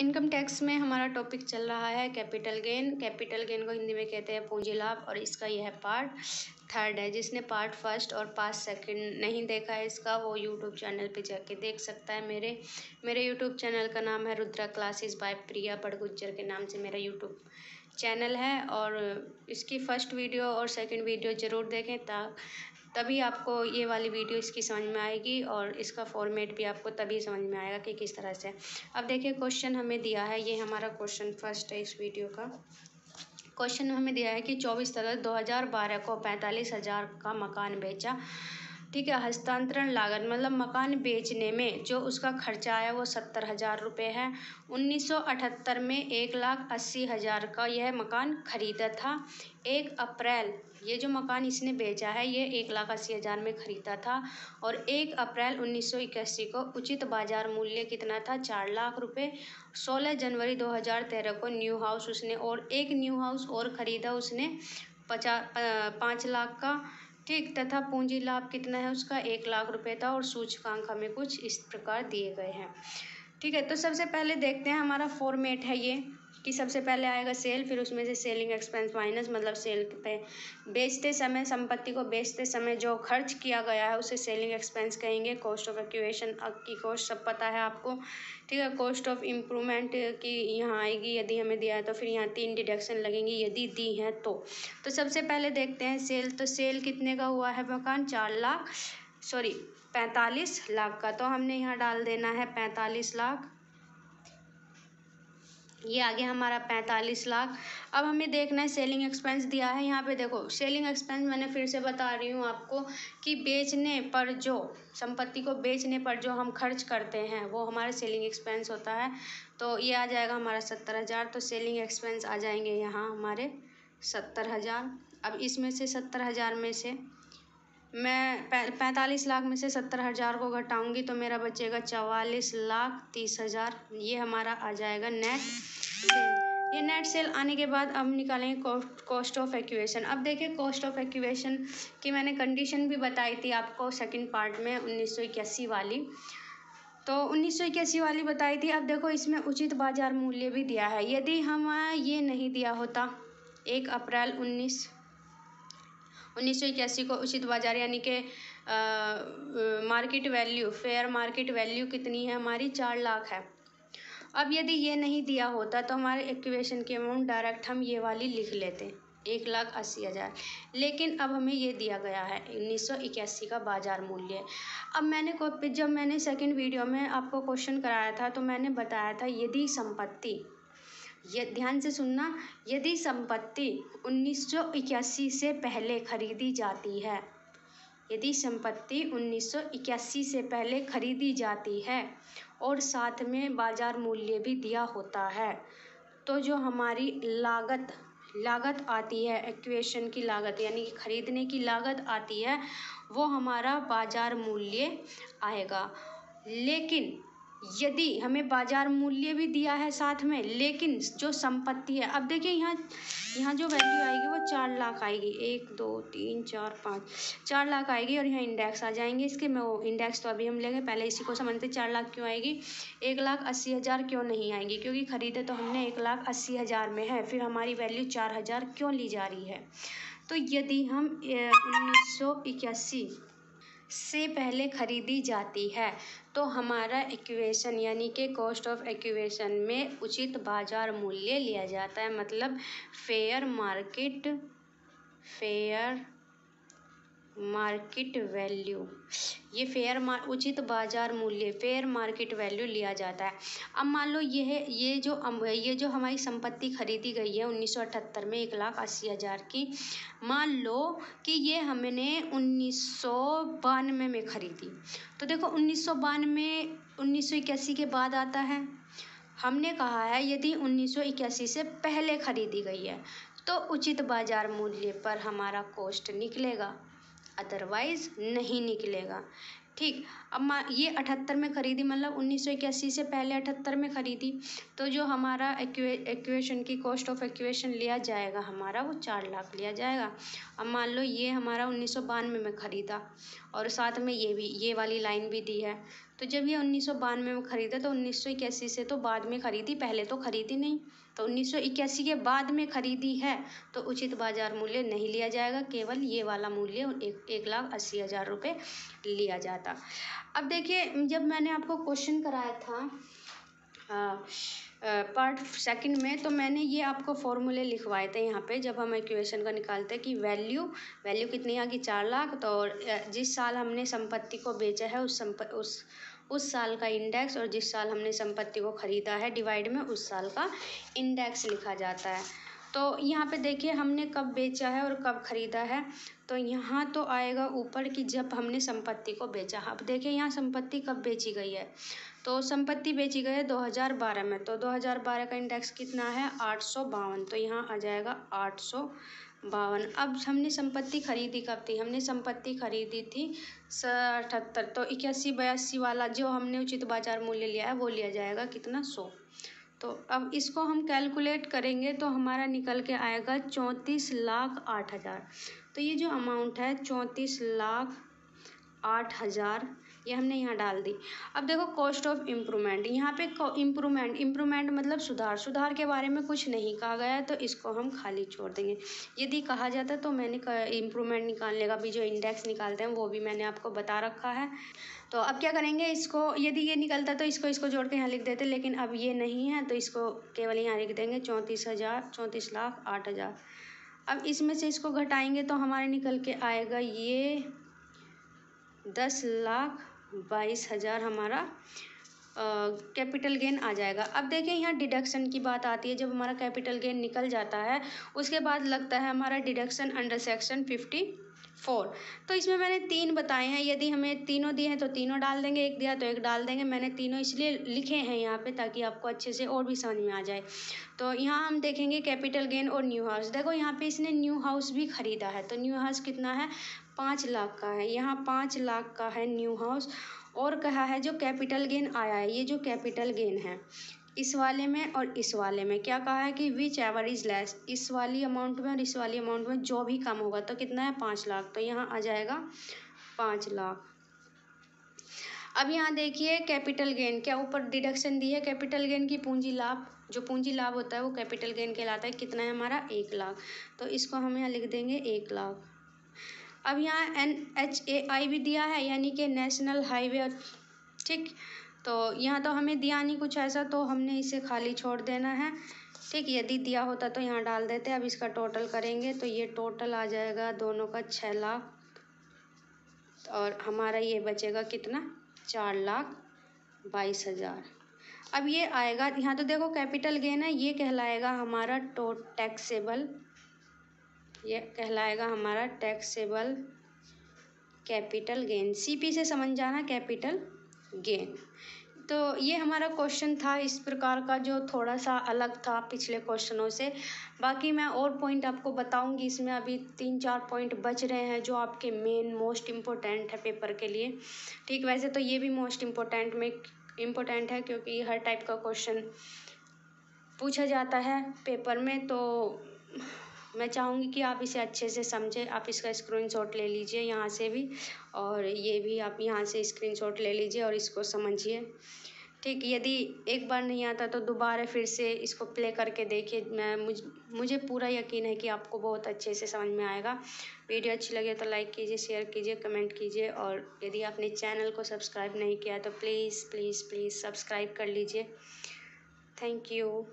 Income tax में हमारा topic चल रहा है कैपिटल गेन। कैपिटल गेन को हिंदी में कहते हैं पूंजी लाभ, और इसका यह पार्ट 3 है। जिसने पार्ट 1 और पार्ट 2 नहीं देखा है इसका, वो यूट्यूब चैनल पे जाके देख सकता है। मेरे यूट्यूब चैनल का नाम है रुद्रा क्लासेस बाय प्रिया बड़गुज्जर के नाम से मेरा यूट्यूब चैनल है, और इसकी फर्स्ट वीडियो और सेकंड वीडियो ज़रूर देखें तभी आपको ये वाली वीडियो इसकी समझ में आएगी, और इसका फॉर्मेट भी आपको तभी समझ में आएगा कि किस तरह से। अब देखिए क्वेश्चन हमें दिया है, ये हमारा क्वेश्चन फर्स्ट है इस वीडियो का। क्वेश्चन हमें दिया है कि 24 अगस्त 2012 को 45,000 का मकान बेचा। ठीक है, हस्तांतरण लागत मतलब मकान बेचने में जो उसका खर्चा आया वो 70,000 रुपये है। 1978 में 1,80,000 का यह मकान खरीदा था। 1 अप्रैल, ये जो मकान इसने बेचा है ये 1,80,000 में खरीदा था, और 1 अप्रैल 1981 को उचित बाजार मूल्य कितना था, 4 लाख रुपये। 16 जनवरी 2013 को न्यू हाउस उसने और एक न्यू हाउस और ख़रीदा उसने 5 लाख का। ठीक, तथा पूंजी लाभ कितना है उसका, 1 लाख रुपये था, और सूचकांक हमें कुछ इस प्रकार दिए गए हैं। ठीक है, तो सबसे पहले देखते हैं हमारा फॉर्मेट है ये कि सबसे पहले आएगा सेल, फिर उसमें से सेलिंग एक्सपेंस माइनस, मतलब सेल पे बेचते समय, संपत्ति को बेचते समय जो खर्च किया गया है उसे सेलिंग एक्सपेंस कहेंगे। कॉस्ट ऑफ एक्विजिशन की कॉस्ट सब पता है आपको। ठीक है, कॉस्ट ऑफ इम्प्रूवमेंट की यहाँ आएगी, यदि हमें दिया है तो फिर यहाँ 3 डिडक्शन लगेंगी यदि दी हैं तो सबसे पहले देखते हैं सेल। तो सेल कितने का हुआ है मकान, 45 लाख का, तो हमने यहाँ डाल देना है 45 लाख। ये आ गया हमारा 45 लाख। अब हमें देखना है सेलिंग एक्सपेंस दिया है यहाँ पे। देखो सेलिंग एक्सपेंस मैंने फिर से बता रही हूँ आपको कि बेचने पर जो संपत्ति को बेचने पर जो हम खर्च करते हैं वो हमारा सेलिंग एक्सपेंस होता है। तो ये आ जाएगा हमारा 70,000, तो सेलिंग एक्सपेंस आ जाएंगे यहाँ हमारे 70,000। अब इसमें से 70,000 में से मैं 45 लाख में से 70,000 को घटाऊंगी तो मेरा बचेगा 44,30,000। ये हमारा आ जाएगा नेट सेल। ये नेट सेल आने के बाद अब निकालेंगे कॉस्ट ऑफ एक्विजिशन। अब देखिए कॉस्ट ऑफ एक्विजिशन की मैंने कंडीशन भी बताई थी आपको सेकंड पार्ट में 1981 वाली, तो 1981 वाली बताई थी। अब देखो इसमें उचित बाजार मूल्य भी दिया है। यदि हम ये नहीं दिया होता 1 अप्रैल 1981 को उचित बाजार यानी कि market value, fair market value कितनी है हमारी, 4 लाख है। अब यदि ये नहीं दिया होता तो हमारे एक्विजिशन की अमाउंट डायरेक्ट हम ये वाली लिख लेते 1,80,000, लेकिन अब हमें ये दिया गया है 1981 का बाजार मूल्य। अब जब मैंने सेकंड वीडियो में आपको क्वेश्चन कराया था तो मैंने बताया था यदि संपत्ति, ये ध्यान से सुनना, यदि संपत्ति 1981 से पहले खरीदी जाती है, यदि संपत्ति 1981 से पहले खरीदी जाती है और साथ में बाजार मूल्य भी दिया होता है, तो जो हमारी लागत आती है, एक्विजिशन की लागत यानी कि खरीदने की लागत आती है, वो हमारा बाजार मूल्य आएगा। लेकिन यदि हमें बाजार मूल्य भी दिया है साथ में, लेकिन जो संपत्ति है, अब देखिए यहाँ जो वैल्यू आएगी वो 4 लाख आएगी, 1 2 3 4 5 4 लाख आएगी, और यहाँ इंडेक्स आ जाएंगे इसके। मैं वो इंडेक्स तो अभी हम लेंगे, पहले इसी को समझते 4 लाख क्यों आएगी, 1,80,000 क्यों नहीं आएंगी, क्योंकि खरीदे तो हमने 1,80,000 में है, फिर हमारी वैल्यू 4,000 क्यों ली जा रही है। तो यदि हम 1981 से पहले खरीदी जाती है तो हमारा एक्विजिशन यानी कि कॉस्ट ऑफ एक्विजिशन में उचित बाजार मूल्य लिया जाता है, मतलब फेयर मार्केट वैल्यू, ये उचित बाजार मूल्य फेयर मार्केट वैल्यू लिया जाता है। अब मान लो ये जो हमारी संपत्ति खरीदी गई है 1978 में 1,80,000 की, मान लो कि ये हमने 1992 में खरीदी, तो देखो 1981 के बाद आता है। हमने कहा है यदि 1981 से पहले खरीदी गई है तो उचित बाजार मूल्य पर हमारा कॉस्ट निकलेगा, अदरवाइज नहीं निकलेगा। ठीक, अब ये 78 में खरीदी, मतलब 1981 से पहले 78 में खरीदी, तो जो हमारा एक्विजिशन की कॉस्ट ऑफ एक्विजिशन लिया जाएगा हमारा वो 4 लाख लिया जाएगा। अब मान लो ये हमारा 1992 में खरीदा और साथ में ये वाली लाइन भी दी है, तो जब ये 1992 में ख़रीदा तो 1981 से तो बाद में ख़रीदी, पहले तो ख़रीदी नहीं। तो 1981 के बाद में ख़रीदी है तो उचित बाज़ार मूल्य नहीं लिया जाएगा, केवल ये वाला मूल्य 1,80,000 रुपये लिया जाता। अब देखिए, जब मैंने आपको क्वेश्चन कराया था पार्ट सेकंड में, तो मैंने ये आपको फॉर्मूले लिखवाए थे यहाँ पे, जब हम इक्वेशन का निकालते हैं कि वैल्यू कितनी आ गई 4 लाख। तो जिस साल हमने संपत्ति को बेचा है उस साल का इंडेक्स, और जिस साल हमने संपत्ति को ख़रीदा है डिवाइड में उस साल का इंडेक्स लिखा जाता है। तो यहाँ पे देखिए हमने कब बेचा है और कब ख़रीदा है। तो यहाँ तो आएगा ऊपर कि जब हमने संपत्ति को बेचा। अब देखिए यहाँ संपत्ति कब बेची गई है, तो संपत्ति बेची गई है 2012 में। तो 2012 का इंडेक्स कितना है 852, तो यहाँ आ जाएगा 852। अब हमने संपत्ति खरीदी कब थी, हमने संपत्ति खरीदी थी 78। तो 81-82 वाला जो हमने उचित बाजार मूल्य लिया है वो लिया जाएगा कितना 100। तो अब इसको हम कैलकुलेट करेंगे तो हमारा निकल के आएगा 34,08,000। तो ये जो अमाउंट है 34,08,000 ये हमने यहाँ डाल दी। अब देखो कॉस्ट ऑफ इम्प्रूवमेंट, यहाँ पे इम्प्रूवमेंट मतलब सुधार के बारे में कुछ नहीं कहा गया है, तो इसको हम खाली छोड़ देंगे। यदि कहा जाता तो मैंने इम्प्रूवमेंट निकालने का भी जो इंडेक्स निकालते हैं वो भी मैंने आपको बता रखा है। तो अब क्या करेंगे, इसको यदि ये निकलता तो इसको जोड़ के यहाँ लिख देते, लेकिन अब ये नहीं है तो इसको केवल यहाँ लिख देंगे 34,08,000। अब इसमें से इसको घटाएंगे तो हमारे निकल के आएगा ये 10,22,000 हमारा कैपिटल गेन आ जाएगा। अब देखिए यहाँ डिडक्शन की बात आती है। जब हमारा कैपिटल गेन निकल जाता है उसके बाद लगता है हमारा डिडक्शन अंडर सेक्शन 54। तो इसमें मैंने 3 बताए हैं, यदि हमें तीनों दिए हैं तो तीनों डाल देंगे, एक दिया तो एक डाल देंगे। मैंने तीनों इसलिए लिखे हैं यहाँ पे ताकि आपको अच्छे से और भी समझ में आ जाए। तो यहाँ हम देखेंगे कैपिटल गेन और न्यू हाउस। देखो यहाँ पे इसने न्यू हाउस भी ख़रीदा है, तो न्यू हाउस कितना है 5 लाख का है, यहाँ 5 लाख का है न्यू हाउस। और कहा है जो कैपिटल गेन आया है, ये जो कैपिटल गेन है इस वाले में और इस वाले में क्या कहा है कि विच एवर इज़ लेस, इस वाली अमाउंट में और इस वाली अमाउंट में जो भी कम होगा। तो कितना है 5 लाख, तो यहाँ आ जाएगा 5 लाख। अब यहाँ देखिए कैपिटल गेन क्या ऊपर डिडक्शन दी है, कैपिटल गेन की पूंजी लाभ, जो पूंजी लाभ होता है वो कैपिटल गेन कहलाता है। कितना है हमारा 1 लाख, तो इसको हम यहाँ लिख देंगे 1 लाख। अब यहाँ NHAI भी दिया है यानी कि नेशनल हाईवे, ठीक। तो यहाँ तो हमें दिया नहीं कुछ ऐसा, तो हमने इसे खाली छोड़ देना है, ठीक। यदि दिया होता तो यहाँ डाल देते। अब इसका टोटल करेंगे तो ये टोटल आ जाएगा दोनों का 6 लाख, और हमारा ये बचेगा कितना 4,22,000। अब ये आएगा यहाँ, तो देखो कैपिटल गेन है, ये कहलाएगा हमारा टैक्सेबल, ये कहलाएगा हमारा टैक्सेबल कैपिटल गेन। CP से समझ जाना कैपिटल गेन। तो ये हमारा क्वेश्चन था इस प्रकार का, जो थोड़ा सा अलग था पिछले क्वेश्चनों से। बाकी मैं और पॉइंट आपको बताऊंगी, इसमें अभी 3-4 पॉइंट बच रहे हैं जो आपके मेन मोस्ट इम्पोर्टेंट है पेपर के लिए, ठीक। वैसे तो ये भी मोस्ट इम्पोर्टेंट है क्योंकि हर टाइप का क्वेश्चन पूछा जाता है पेपर में। तो मैं चाहूँगी कि आप इसे अच्छे से समझें। आप इसका स्क्रीनशॉट ले लीजिए यहाँ से भी, और ये भी आप यहाँ से स्क्रीनशॉट ले लीजिए और इसको समझिए, ठीक। यदि एक बार नहीं आता तो दोबारा फिर से इसको प्ले करके देखिए। मुझे पूरा यकीन है कि आपको बहुत अच्छे से समझ में आएगा। वीडियो अच्छी लगे तो लाइक कीजिए, शेयर कीजिए, कमेंट कीजिए, और यदि आपने चैनल को सब्सक्राइब नहीं किया तो प्लीज़ प्लीज़ प्लीज़ सब्सक्राइब कर लीजिए। Thank you.